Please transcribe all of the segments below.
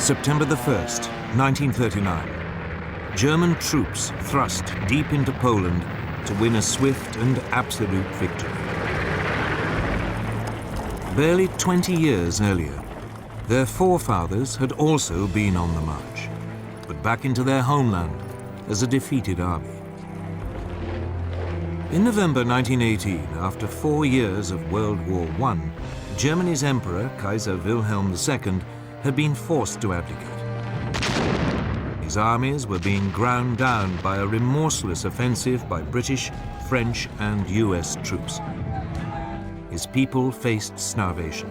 September the 1st, 1939. German troops thrust deep into Poland to win a swift and absolute victory. Barely 20 years earlier, their forefathers had also been on the march, but back into their homeland as a defeated army. In November 1918, after 4 years of World War I, Germany's Emperor, Kaiser Wilhelm II, had been forced to abdicate. His armies were being ground down by a remorseless offensive by British, French, and US troops. His people faced starvation.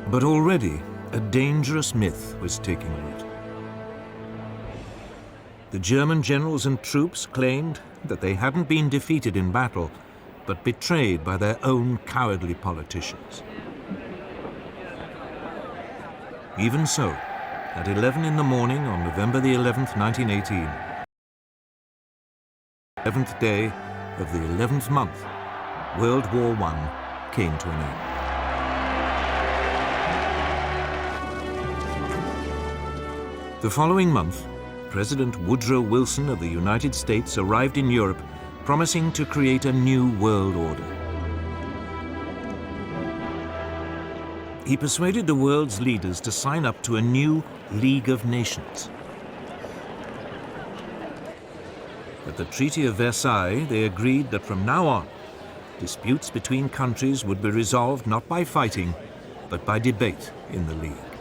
But already, a dangerous myth was taking root. The German generals and troops claimed that they hadn't been defeated in battle, but betrayed by their own cowardly politicians. Even so, at 11 in the morning on November the 11th, 1918, 11th day of the 11th month, World War I came to an end. The following month, President Woodrow Wilson of the United States arrived in Europe, promising to create a new world order. He persuaded the world's leaders to sign up to a new League of Nations. At the Treaty of Versailles, they agreed that from now on, disputes between countries would be resolved not by fighting, but by debate in the League.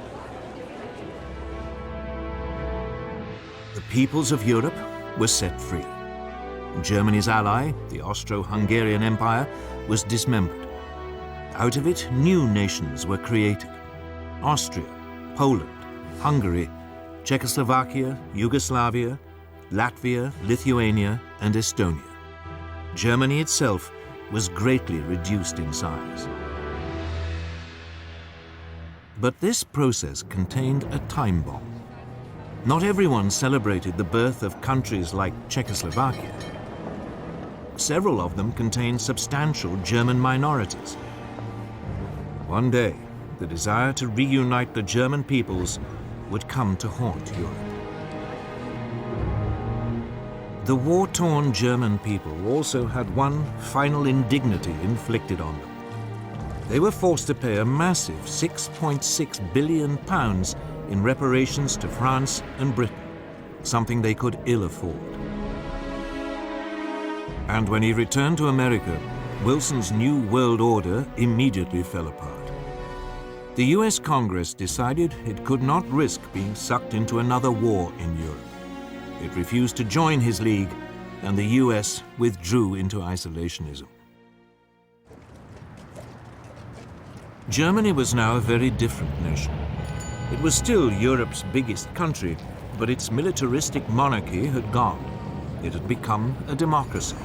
The peoples of Europe were set free. Germany's ally, the Austro-Hungarian Empire, was dismembered. Out of it, new nations were created: Austria, Poland, Hungary, Czechoslovakia, Yugoslavia, Latvia, Lithuania, and Estonia. Germany itself was greatly reduced in size. But this process contained a time bomb. Not everyone celebrated the birth of countries like Czechoslovakia. Several of them contained substantial German minorities. One day, the desire to reunite the German peoples would come to haunt Europe. The war-torn German people also had one final indignity inflicted on them. They were forced to pay a massive £6.6 billion in reparations to France and Britain, something they could ill afford. And when he returned to America, Wilson's new world order immediately fell apart. The US Congress decided it could not risk being sucked into another war in Europe. It refused to join his league, and the US withdrew into isolationism. Germany was now a very different nation. It was still Europe's biggest country, but its militaristic monarchy had gone. It had become a democracy.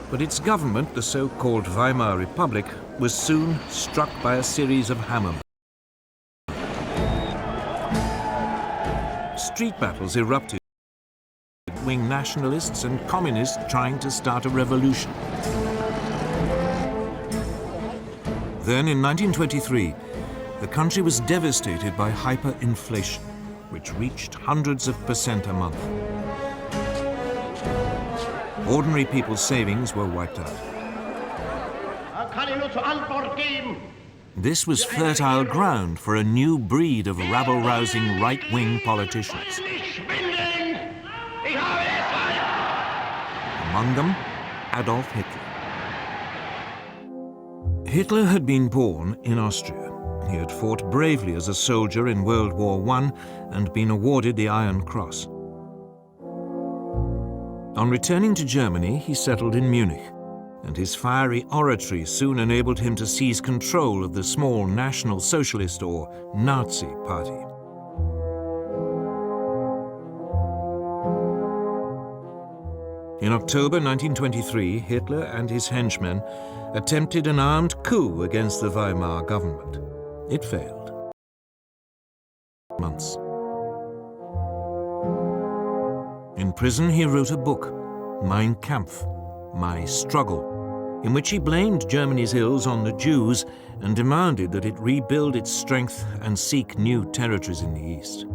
But its government, the so-called Weimar Republic, was soon struck by a series of hammer. Street battles erupted, wing nationalists and communists trying to start a revolution. Then, in 1923, the country was devastated by hyperinflation, which reached hundreds of % a month. Ordinary people's savings were wiped out. This was fertile ground for a new breed of rabble-rousing right-wing politicians. Among them, Adolf Hitler. Hitler had been born in Austria. He had fought bravely as a soldier in World War I and been awarded the Iron Cross. On returning to Germany, he settled in Munich, and his fiery oratory soon enabled him to seize control of the small National Socialist or Nazi Party. In October 1923, Hitler and his henchmen attempted an armed coup against the Weimar government. It failed. Months. In prison, he wrote a book, Mein Kampf, My Struggle, in which he blamed Germany's ills on the Jews and demanded that it rebuild its strength and seek new territories in the East.